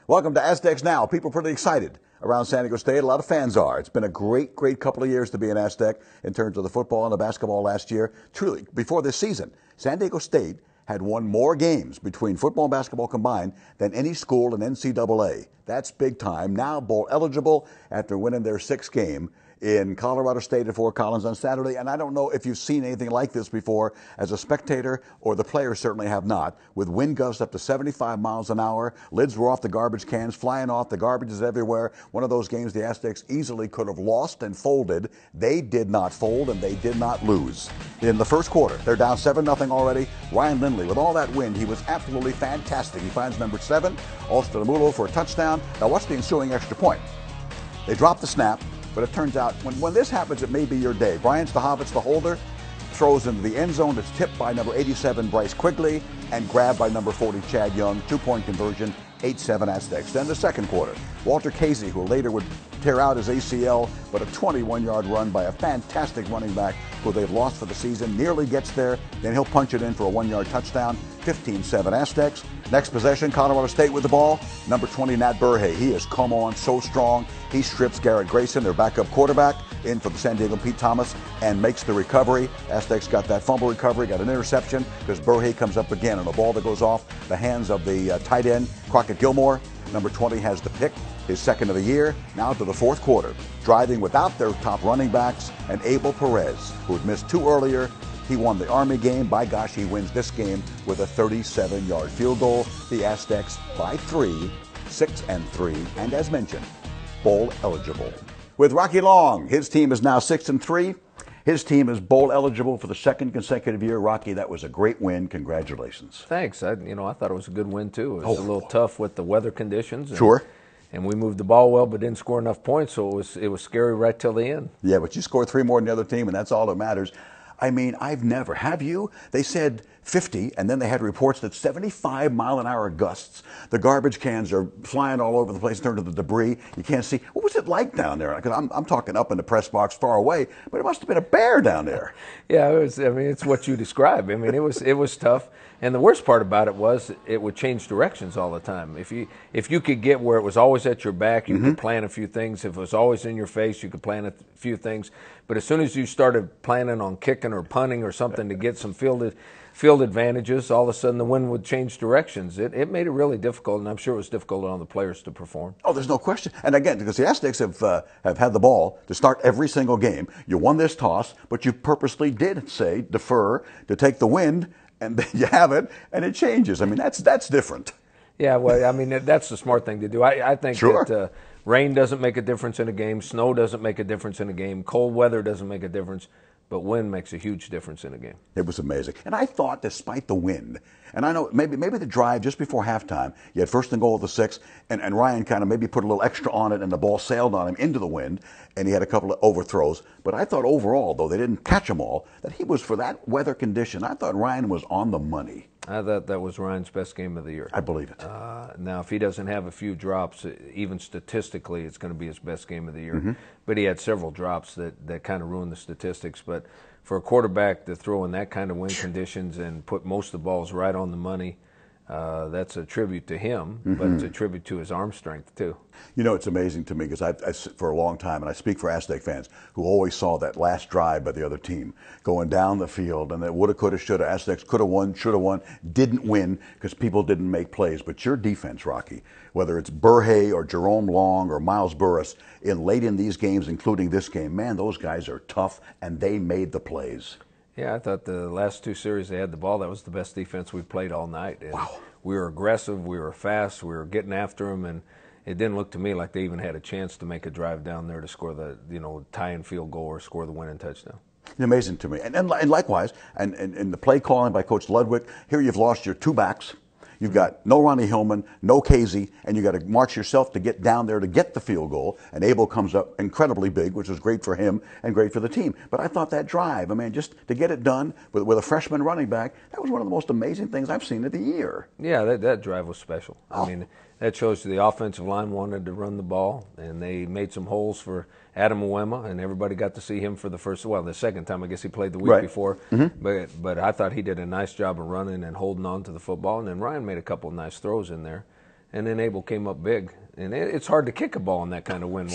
Welcome to Aztecs Now. People pretty excited around San Diego State. A lot of fans are. It's been a great couple of years to be an Aztec in terms of the football and the basketball last year. Truly, before this season, San Diego State had won more games between football and basketball combined than any school in NCAA. That's big time. Now bowl eligible after winning their sixth game in Colorado State at Fort Collins on Saturday. And I don't know if you've seen anything like this before as a spectator, or the players certainly have not, with wind gusts up to 75 miles an hour. Lids were off the garbage cans, flying off. The garbage is everywhere. One of those games the Aztecs easily could have lost and folded. They did not fold, and they did not lose. In the first quarter, they're down 7-0 already. Ryan Lindley, with all that wind, he was absolutely fantastic. He finds number 7, Austin Amulo, for a touchdown. Now watch the ensuing extra point. They drop the snap. But it turns out, when this happens, it may be your day. Brian Stahovitz, the holder, throws into the end zone. It's tipped by number 87, Bryce Quigley, and grabbed by number 40, Chad Young. 2-point conversion, 8-7 Aztecs. Then the second quarter, Walter Casey, who later would tear out his ACL, but a 21-yard run by a fantastic running back who they've lost for the season, nearly gets there. Then he'll punch it in for a 1-yard touchdown. 15-7 Aztecs. Next possession, Colorado State with the ball. Number 20, Nat Burhay. He has come on so strong. He strips Garrett Grayson, their backup quarterback, in for the San Diego Pete Thomas, and makes the recovery. Aztecs got that fumble recovery, got an interception, because Burhay comes up again on a ball that goes off the hands of the tight end, Crockett Gilmore. Number 20 has the pick, his second of the year. Now to the fourth quarter, driving without their top running backs, and Abel Perez, who had missed 2 earlier. He won the Army game. By gosh, he wins this game with a 37-yard field goal. The Aztecs by 3, 6-3, and as mentioned, bowl eligible. With Rocky Long, his team is now 6-3. His team is bowl eligible for the second consecutive year. Rocky, that was a great win. Congratulations. Thanks. I thought it was a good win too. It was a little tough with the weather conditions. Sure. And we moved the ball well, but didn't score enough points, so it was scary right till the end. Yeah, but you scored 3 more than the other team, and that's all that matters. I mean, I've never, have you? They said 50, and then they had reports that 75-mile-an-hour gusts. The garbage cans are flying all over the place in terms of the debris. You can't see. What was it like down there? Because I'm talking up in the press box far away, but it must have been a bear down there. Yeah, it was. I mean, it's what you described. I mean, it was tough. And the worst part about it was it would change directions all the time. If you could get where it was always at your back, you could plan a few things. If it was always in your face, you could plan a few things. But as soon as you started planning on kicking or punting or something to get some field advantages, all of a sudden the wind would change directions. It made it really difficult, and I'm sure it was difficult on the players to perform. Oh, there's no question. And again, because the Aztecs have had the ball to start every single game. You won this toss, but you purposely did say defer to take the wind, and then you have it, and it changes. I mean, that's different. Yeah, well, I mean, that's the smart thing to do. I think sure. that rain doesn't make a difference in a game, snow doesn't make a difference in a game, cold weather doesn't make a difference, but wind makes a huge difference in a game. It was amazing. And I thought, despite the wind, and I know maybe the drive just before halftime, you had 1st and goal at the 6, and Ryan kind of maybe put a little extra on it, and the ball sailed on him into the wind, and he had a couple of overthrows. But I thought overall, though they didn't catch them all, that he was, for that weather condition, I thought Ryan was on the money. I thought that was Ryan's best game of the year. I believe it. Now, if he doesn't have a few drops, even statistically, it's going to be his best game of the year. But he had several drops that kind of ruined the statistics. But for a quarterback to throw in that kind of wind conditions and put most of the balls right on the money, that's a tribute to him, but it's a tribute to his arm strength, too. You know, it's amazing to me because I for a long time, and I speak for Aztec fans, who always saw that last drive by the other team going down the field, and that woulda, coulda, shoulda, Aztecs coulda won, shoulda won, didn't win because people didn't make plays. But your defense, Rocky, whether it's Burhay or Jerome Long or Miles Burris, late in these games, including this game, man, those guys are tough, and they made the plays. Yeah, I thought the last 2 series they had the ball, that was the best defense we've played all night. And wow. We were aggressive, we were fast, we were getting after them, and it didn't look to me like they even had a chance to make a drive down there to score the tie-in field goal or score the winning touchdown. It's amazing to me. And likewise, and the play calling by Coach Ludwig, here you've lost your 2 backs. You've got no Ronnie Hillman, no Casey, and you've got to march yourself to get down there to get the field goal. And Abel comes up incredibly big, which was great for him and great for the team. But I thought that drive, I mean, just to get it done with a freshman running back, that was one of the most amazing things I've seen of the year. Yeah, that drive was special. I mean, that shows you the offensive line wanted to run the ball, and they made some holes for Adam Uema, and everybody got to see him for the second time. I guess he played the week before. But I thought he did a nice job of running and holding on to the football, and then Ryan made a couple of nice throws in there. and then Abel came up big. And it's hard to kick a ball in that kind of wind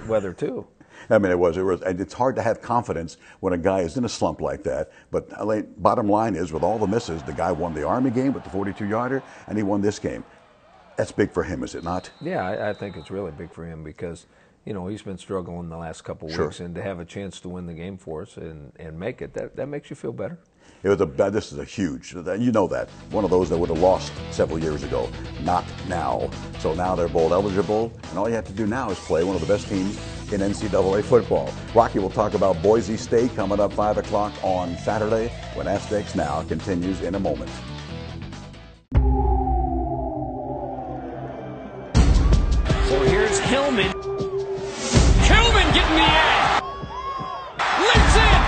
weather too. I mean, it was, and it's hard to have confidence when a guy is in a slump like that. But bottom line is, with all the misses, the guy won the Army game with the 42-yarder, and he won this game. That's big for him, is it not? Yeah, I think it's really big for him because, you know, he's been struggling the last couple of weeks, and to have a chance to win the game for us and make it, that makes you feel better. This is a huge, you know that, one of those that would have lost several years ago. Not now. So now they're bowl eligible, and all you have to do now is play one of the best teams in NCAA football. Rocky will talk about Boise State coming up 5 o'clock on Saturday when Aztecs Now continues in a moment. So here's Hillman. Hillman getting the edge. Leaps in.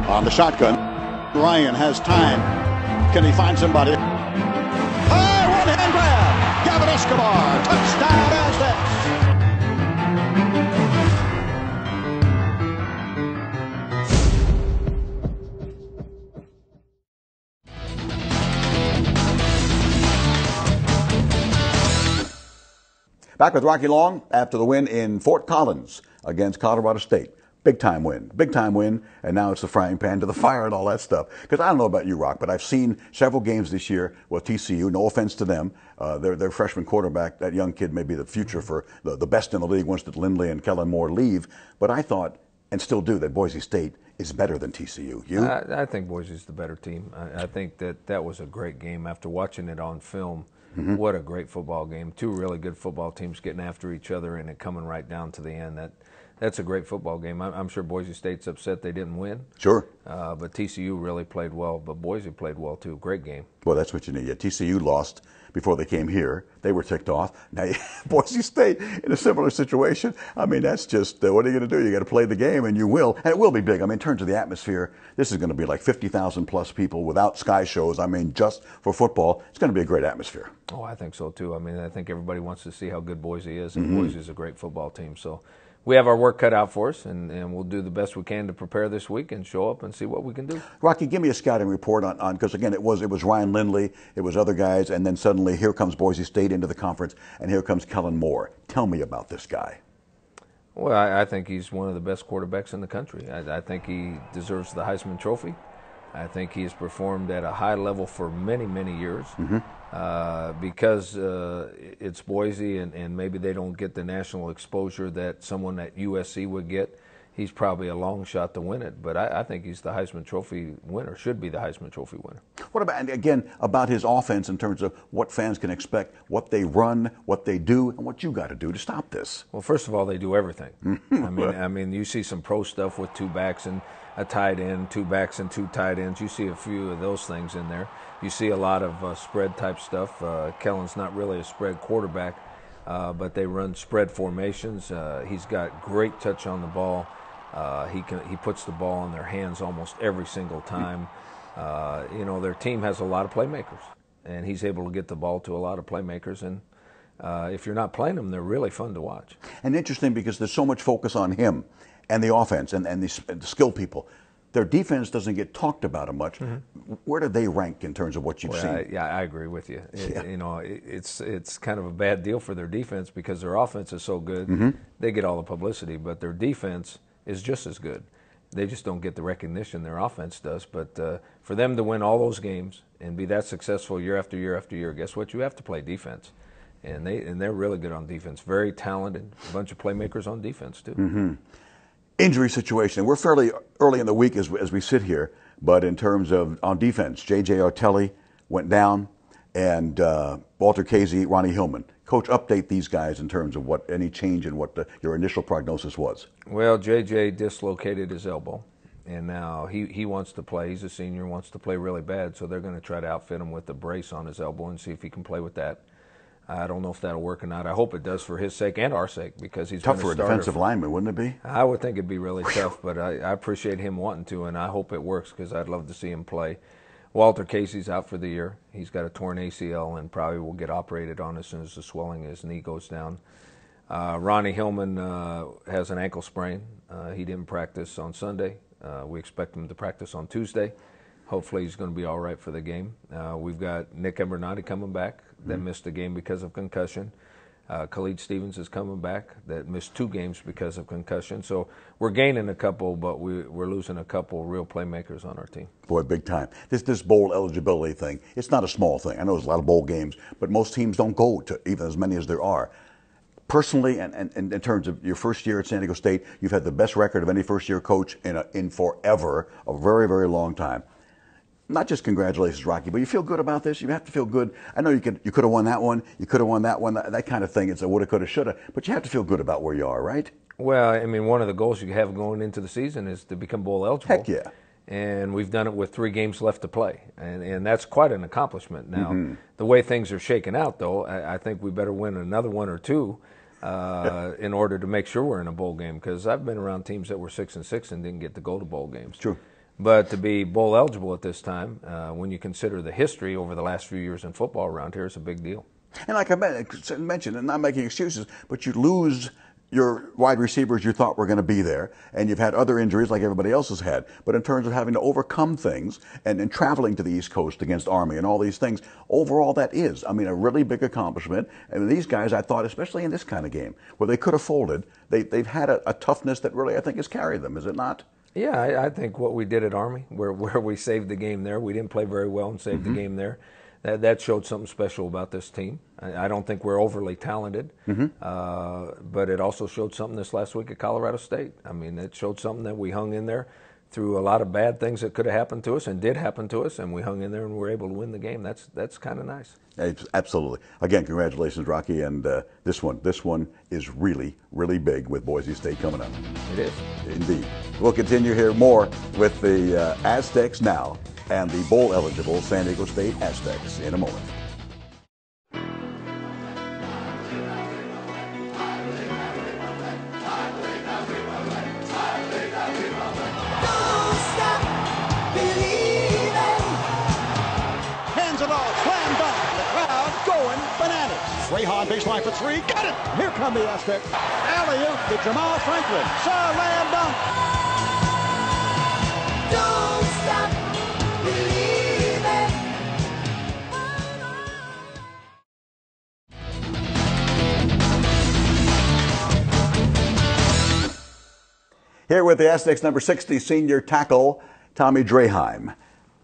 On the shotgun, Ryan has time. Can he find somebody? Oh, one-hand grab! Gavin Escobar, touchdown Aztecs! Back with Rocky Long after the win in Fort Collins against Colorado State. Big time win, and now it's the frying pan to the fire and all that stuff. Because I don't know about you, Rock, but I've seen several games this year with TCU. No offense to them, their freshman quarterback, that young kid may be the future for the best in the league once that Lindley and Kellen Moore leave. But I thought, and still do, that Boise State is better than TCU. You? I think Boise's the better team. I think that was a great game after watching it on film. Mm-hmm. What a great football game! Two really good football teams getting after each other and it coming right down to the end. That's a great football game. I'm sure Boise State's upset they didn't win. Sure. But TCU really played well, but Boise played well too. Great game. Well, that's what you need. Yeah, TCU lost before they came here. They were ticked off. Now, Boise State in a similar situation. I mean, that's just, what are you going to do? You got to play the game, and you will. And it will be big. I mean, in terms of the atmosphere, this is going to be like 50,000 plus people without sky shows. I mean, just for football, it's going to be a great atmosphere. Oh, I think so too. I mean, I think everybody wants to see how good Boise is, and Boise is a great football team. So we have our work cut out for us, and we'll do the best we can to prepare this week and show up and see what we can do. Rocky, give me a scouting report on because again, it was Ryan Lindley, it was other guys, and then suddenly here comes Boise State into the conference, and here comes Kellen Moore. Tell me about this guy. Well, I think he's one of the best quarterbacks in the country. I think he deserves the Heisman Trophy. I think he has performed at a high level for many, many years. Because it's Boise and maybe they don't get the national exposure that someone at USC would get. He's probably a long shot to win it, but I think he's the Heisman Trophy winner, should be the Heisman Trophy winner. What about, and again, about his offense in terms of what fans can expect, what they run, what they do, and what you got to do to stop this? Well, first of all, they do everything. I mean, you see some pro stuff with two backs and a tight end, two backs and two tight ends. You see a few of those things in there. You see a lot of spread type stuff. Kellen's not really a spread quarterback, but they run spread formations. He's got great touch on the ball. He puts the ball in their hands almost every single time. Their team has a lot of playmakers, and he's able to get the ball to a lot of playmakers. And if you're not playing them, they're really fun to watch. And interesting because there's so much focus on him and the offense and the skill people. Their defense doesn't get talked about much. Where do they rank in terms of what you've seen? I agree with you. It's kind of a bad deal for their defense because their offense is so good. They get all the publicity, but their defense is just as good. They just don't get the recognition their offense does. But for them to win all those games and be that successful year after year after year, guess what? You have to play defense. And they're really good on defense. Very talented, a bunch of playmakers on defense too. Injury situation. We're fairly early in the week as we sit here, but in terms of on defense, J.J. Artelli went down, and Walter Casey, Ronnie Hillman. Coach, update these guys in terms of what any change in what your initial prognosis was. Well, J.J. dislocated his elbow, and now he wants to play. He's a senior, wants to play really bad, so they're going to try to outfit him with a brace on his elbow and see if he can play with that. I don't know if that'll work or not. I hope it does for his sake and our sake because he's tough for a defensive lineman, wouldn't it be? I would think it'd be really tough, but I appreciate him wanting to, and I hope it works because I'd love to see him play. Walter Casey's out for the year. He's got a torn ACL and probably will get operated on as soon as the swelling in his knee goes down. Ronnie Hillman has an ankle sprain. He didn't practice on Sunday. We expect him to practice on Tuesday. Hopefully he's going to be all right for the game. We've got Nick Embernati coming back that missed the game because of concussion. Khalid Stevens is coming back that missed 2 games because of concussion. So we're gaining a couple, but we're losing a couple real playmakers on our team. Boy, big time. This bowl eligibility thing, it's not a small thing. I know there's a lot of bowl games, but most teams don't go to even as many as there are. Personally, and in terms of your first year at San Diego State, you've had the best record of any first-year coach in forever, a very, very long time. Not just congratulations, Rocky, but you feel good about this? You have to feel good. I know you could have won that one, you could have won that one, that kind of thing. It's a woulda, coulda, shoulda, but you have to feel good about where you are, right? Well, I mean, one of the goals you have going into the season is to become bowl eligible. Heck yeah. And we've done it with 3 games left to play, and that's quite an accomplishment. Now, the way things are shaking out, though, I think we better win another 1 or 2 in order to make sure we're in a bowl game, because I've been around teams that were 6-6 and didn't get to go to bowl games. True. But to be bowl eligible at this time, when you consider the history over the last few years in football around here, is a big deal. And like I mentioned, and not making excuses, but you lose your wide receivers you thought were going to be there, and you've had other injuries like everybody else has had. But in terms of having to overcome things and traveling to the East Coast against Army and all these things, overall that is, I mean, a really big accomplishment. And these guys, I thought, especially in this kind of game, where they could have folded, they've had a toughness that really, I think, has carried them, is it not? Yeah, I think what we did at Army, where we saved the game there, we didn't play very well and saved the game there. That showed something special about this team. I don't think we're overly talented, but it also showed something this last week at Colorado State. I mean, it showed something that we hung in there through a lot of bad things that could have happened to us and did happen to us, and we hung in there and were able to win the game. That's kind of nice. Absolutely. Again, congratulations, Rocky, and this one is really, really big with Boise State coming up. It is. Indeed. We'll continue here more with the Aztecs Now and the bowl-eligible San Diego State Aztecs in a moment. Rayhan baseline for 3, got it! Here come the Aztecs. Alley-oop to Jamal Franklin. Slam dunk. Don't stop believing. Here with the Aztecs number 60 senior tackle, Tommy Draheim.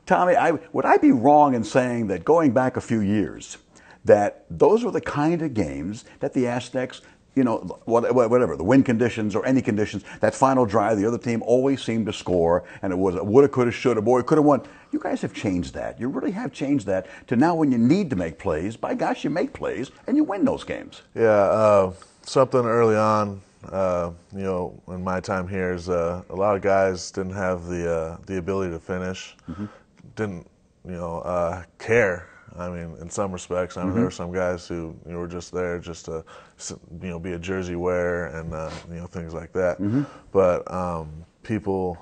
Tommy, would I be wrong in saying that going back a few years, that those were the kind of games that the Aztecs, you know, whatever, the win conditions or any conditions, that final drive, the other team always seemed to score, and it was a woulda, coulda, shoulda, boy, could have won. You guys have changed that. You really have changed that to now when you need to make plays, by gosh, you make plays, and you win those games. Yeah, something early on, you know, in my time here is a lot of guys didn't have the ability to finish, didn't, you know, care. I mean, in some respects, I mean, there were some guys who were just there just to, you know, be a jersey wearer and you know, things like that. But people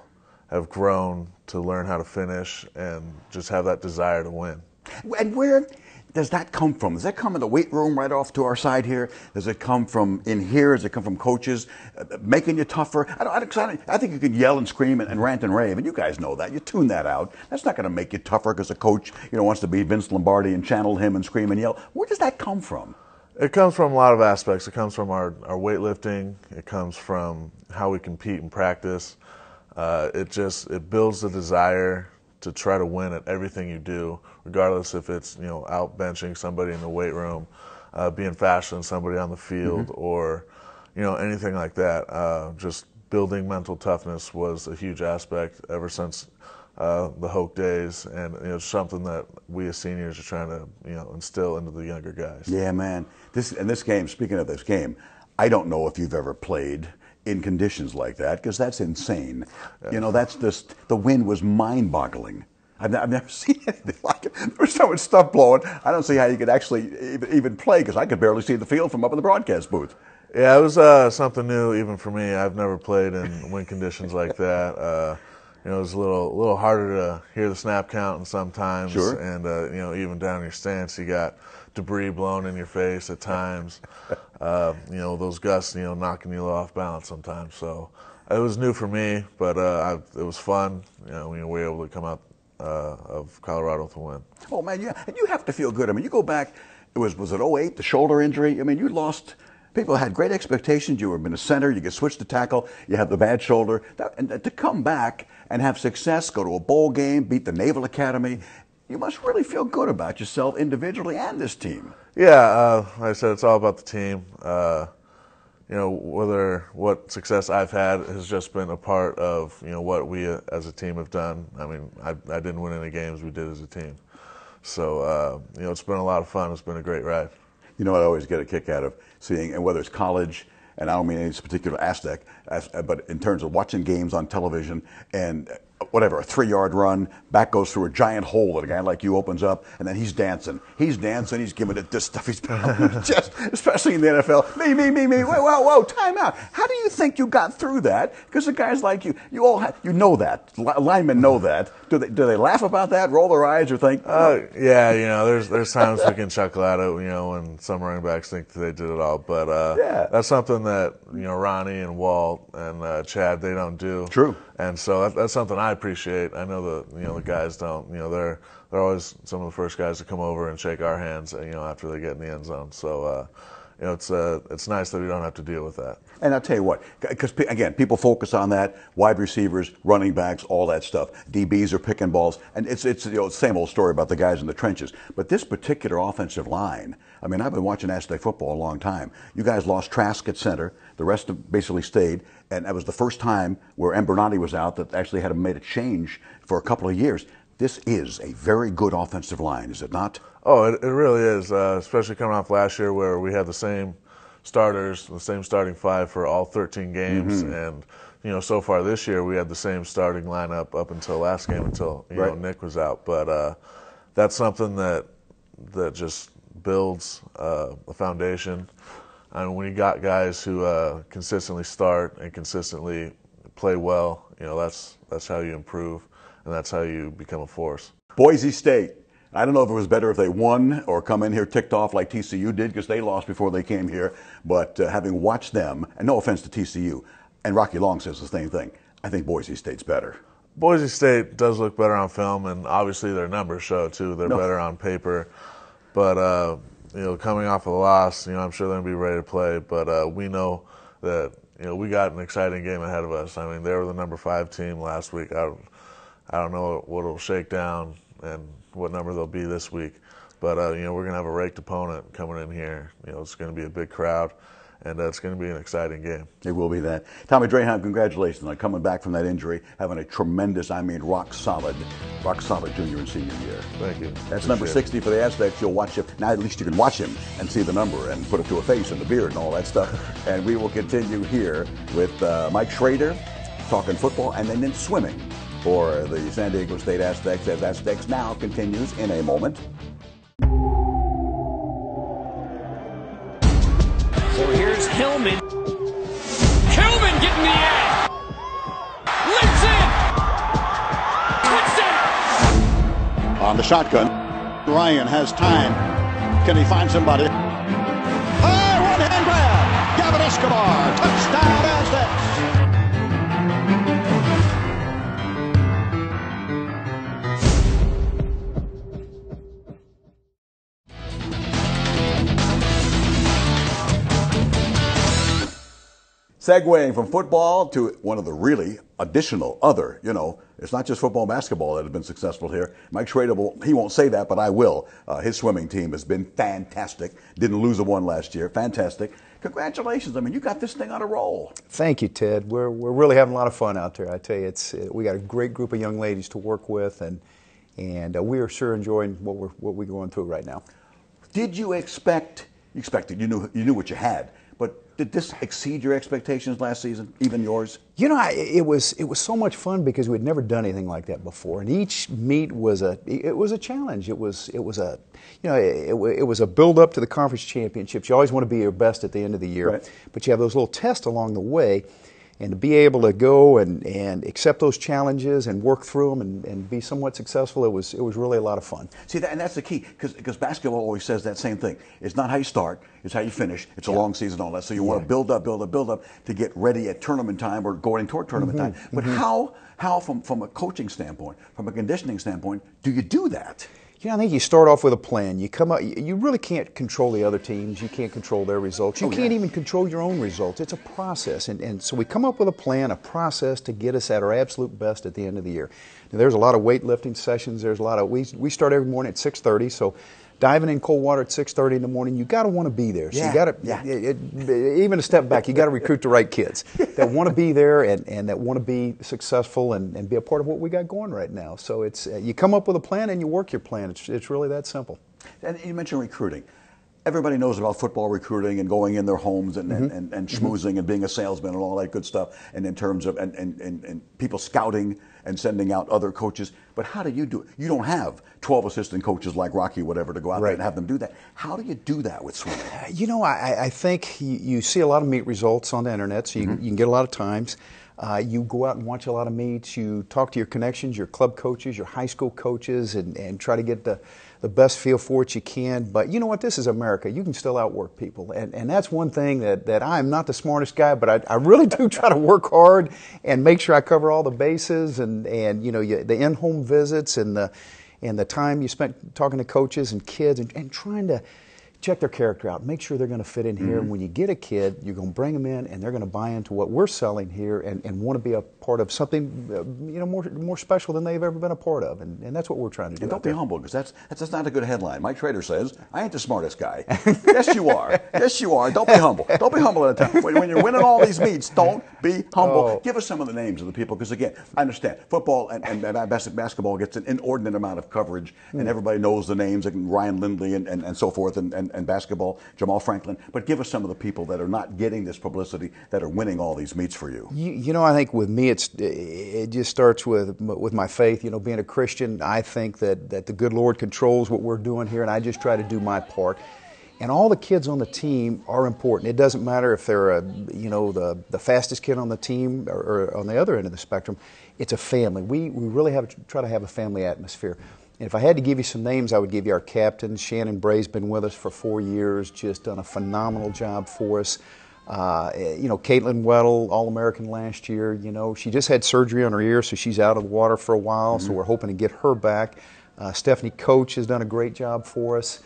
have grown to learn how to finish and just have that desire to win. And where does that come from? Does that come in the weight room right off to our side here? Does it come from in here? Does it come from coaches making you tougher? I think you can yell and scream and rant and rave, and you guys know that. You tune that out. That's not going to make you tougher because a coach, you know, wants to be Vince Lombardi and channel him and scream and yell. Where does that come from? It comes from a lot of aspects. It comes from our weightlifting. It comes from how we compete in practice. It builds the desire to try to win at everything you do, regardless if it's, you know, out benching somebody in the weight room, being faster than somebody on the field, or, you know, anything like that. Just building mental toughness was a huge aspect ever since the Hoke days, and you know, something that we as seniors are trying to, you know, instill into the younger guys. Yeah, man. This game, speaking of this game, I don't know if you've ever played in conditions like that, because that's insane. You know, that's just, the wind was mind-boggling. I've never seen anything like it. There was so much stuff blowing. I don't see how you could actually even play, because I could barely see the field from up in the broadcast booth. Yeah, it was something new even for me. I've never played in wind conditions like that. You know, it was a little harder to hear the snap count sometimes. Sure. And you know, even down your stance, you got debris blown in your face at times. You know, those gusts, you know, knocking you off balance sometimes. So it was new for me, but it was fun. You know, we were able to come out of Colorado to win. Oh man, and you have to feel good. I mean, you go back. Was it '08, the shoulder injury? I mean, you lost. People had great expectations. You were in a center. You get switched to tackle. You have the bad shoulder. And to come back and have success, go to a bowl game, beat the Naval Academy, you must really feel good about yourself individually and this team. Yeah, like I said, it's all about the team. What success I've had has just been a part of what we as a team have done. I mean, I didn't win any games. We did as a team. So it's been a lot of fun. It's been a great ride. You know what I always get a kick out of seeing, and whether it's college, and I don't mean any particular Aztec, but in terms of watching games on television and whatever, a 3-yard run, back goes through a giant hole that a guy like you opens up, and then he's dancing. He's giving it this stuff. He's just, especially in the NFL, me, whoa, time out. How do you think you got through that? Because the guys like you know that. Linemen know that. Do they laugh about that, roll their eyes, or think? Yeah, there's times we can chuckle at it, when some running backs think that they did it all. But that's something that, Ronnie and Walt and Chad, they don't do. True. And so that's something I appreciate. I know the guys don't. They're always some of the first guys to come over and shake our hands. After they get in the end zone. So it's nice that we don't have to deal with that. And I'll tell you what, because again, people focus on that, wide receivers, running backs, all that stuff. DBs are picking balls, and it's the same old story about the guys in the trenches. But this particular offensive line, I mean, I've been watching Aztec football a long time. You guys lost Trask at center. The rest of basically stayed, and that was the first time where Bernardi was out that actually had made a change for a couple of years. This is a very good offensive line, is it not? Oh, it really is, especially coming off last year where we had the same starters, the same starting 5 for all 13 games, and so far this year we had the same starting lineup up until last game until Nick was out. But that's something that just builds a foundation. And when you got guys who consistently start and consistently play well, that's how you improve, and that's how you become a force. Boise State. I don't know if it was better if they won or come in here ticked off like TCU did, because they lost before they came here. But having watched them, and no offense to TCU, and Rocky Long says the same thing, I think Boise State's better. Boise State does look better on film, and obviously their numbers show too. They're better on paper. But coming off of a loss, I'm sure they're going to be ready to play. But we know that we got an exciting game ahead of us. I mean, they were the number 5 team last week. I don't know what it'll shake down and what number they'll be this week. But we're going to have a raked opponent coming in here. It's going to be a big crowd, and it's going to be an exciting game. It will be that. Tommy Drahan, congratulations on coming back from that injury, having a tremendous, rock solid junior and senior year. Thank you. That's number 60 for the Aztecs. You'll watch him. Now at least you can watch him and see the number and put it to a face and the beard and all that stuff. And we will continue here with Mike Schrader talking football and then swimming for the San Diego State Aztecs as Aztecs Now continues in a moment. So here's Hillman. Hillman getting the edge. Lips in. Touchdown. On the shotgun, Ryan has time. Can he find somebody? One-hand grab. Gavin Escobar. Touchdown Aztecs. Segueing from football to one of the really additional other, it's not just football and basketball that have been successful here. Mike Schrader, he won't say that, but I will. His swimming team has been fantastic. Didn't lose a one last year. Fantastic. Congratulations. You got this thing on a roll. Thank you, Ted. We're really having a lot of fun out there. I tell you, we got a great group of young ladies to work with, and we are sure enjoying what we're going through right now. Did you expect? You expected. You knew what you had. But did this exceed your expectations last season, even yours? It was so much fun because we'd never done anything like that before, and each meet was a challenge. It was a build up to the conference championships. You always want to be your best at the end of the year, right. But you have those little tests along the way. And to be able to go and accept those challenges and work through them and be somewhat successful, it was really a lot of fun. See, and that's the key, because basketball always says that same thing. It's not how you start, it's how you finish. It's a long season, all that. So you want to build up to get ready at tournament time or going toward tournament time. But how from a coaching standpoint, from a conditioning standpoint, do you do that? I think you start off with a plan. You come up. You really can't control the other teams. You can't control their results. You can't even control your own results. It's a process, and so we come up with a plan, a process to get us at our absolute best at the end of the year. Now, there's a lot of weightlifting sessions. There's a lot of we start every morning at 6:30. So diving in cold water at 6:30 in the morning, you got to want to be there. So you got to even a step back. You got to recruit the right kids that want to be there and that want to be successful and be a part of what we got going right now. So it's you come up with a plan and you work your plan. It's really that simple. And you mentioned recruiting. Everybody knows about football recruiting and going in their homes and schmoozing and being a salesman and all that good stuff. And in terms of and people scouting and sending out other coaches. But how do you do it? You don't have 12 assistant coaches like Rocky, whatever, to go out there and have them do that. How do you do that with swimming? I think you see a lot of meet results on the internet, so you can get a lot of times. You go out and watch a lot of meets. You talk to your connections, your club coaches, your high school coaches, and try to get the best feel for what you can. But you know what? This is America. You can still outwork people. And that's one thing that I'm not the smartest guy, but I really do try to work hard and make sure I cover all the bases and the in-home visits and the time you spent talking to coaches and kids and trying to check their character out, make sure they're going to fit in here. And when you get a kid, you're going to bring them in, and they're going to buy into what we're selling here and want to be a part of something more special than they've ever been a part of. And that's what we're trying to do. And don't be humble, because that's not a good headline. Mike Schrader says, I ain't the smartest guy. Yes, you are. Yes, you are. Don't be humble. Don't be humble at a time. When you're winning all these meets, don't be humble. Give us some of the names of the people, because, again, I understand. Football and basketball gets an inordinate amount of coverage, and everybody knows the names, like Ryan Lindley and so forth, and basketball, Jamal Franklin. But give us some of the people that are not getting this publicity, that are winning all these meets for you. I think with me, it just starts with my faith. Being a Christian, I think that the good Lord controls what we're doing here, and I just try to do my part. And all the kids on the team are important. It doesn't matter if they're the fastest kid on the team or on the other end of the spectrum. It's a family. We really try to have a family atmosphere. And if I had to give you some names, I would give you our captain. Shannon Bray's been with us for 4 years, just done a phenomenal job for us. Caitlin Weddle, All-American last year. She just had surgery on her ear, so she's out of the water for a while, so we're hoping to get her back. Stephanie Coach has done a great job for us.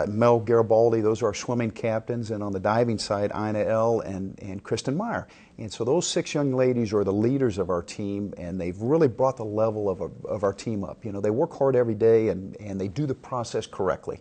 Mel Garibaldi, those are our swimming captains. And on the diving side, Ina L. and Kristen Meyer. And so those 6 young ladies are the leaders of our team, and they've really brought the level of our team up. They work hard every day, and they do the process correctly.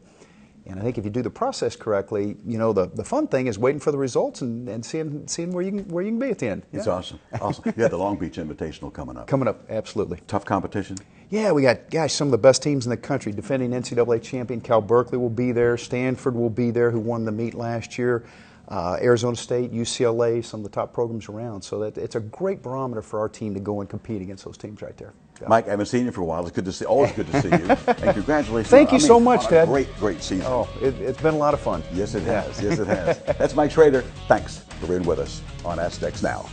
And I think if you do the process correctly, the fun thing is waiting for the results and seeing where you can be at the end. It's awesome. Awesome. You have the Long Beach Invitational coming up. Coming up, absolutely. Tough competition? Yeah, we got, some of the best teams in the country. Defending NCAA champion Cal Berkeley will be there. Stanford will be there, who won the meet last year. Arizona State, UCLA, some of the top programs around. So it's a great barometer for our team to go and compete against those teams right there. Mike, I haven't seen you for a while. It's good to see. Always good to see you. And congratulations. Thank you so much, Ted. Great season. Oh, it's been a lot of fun. Yes, it has. Yes, it has. That's Mike Schrader. Thanks for being with us on Aztecs Now.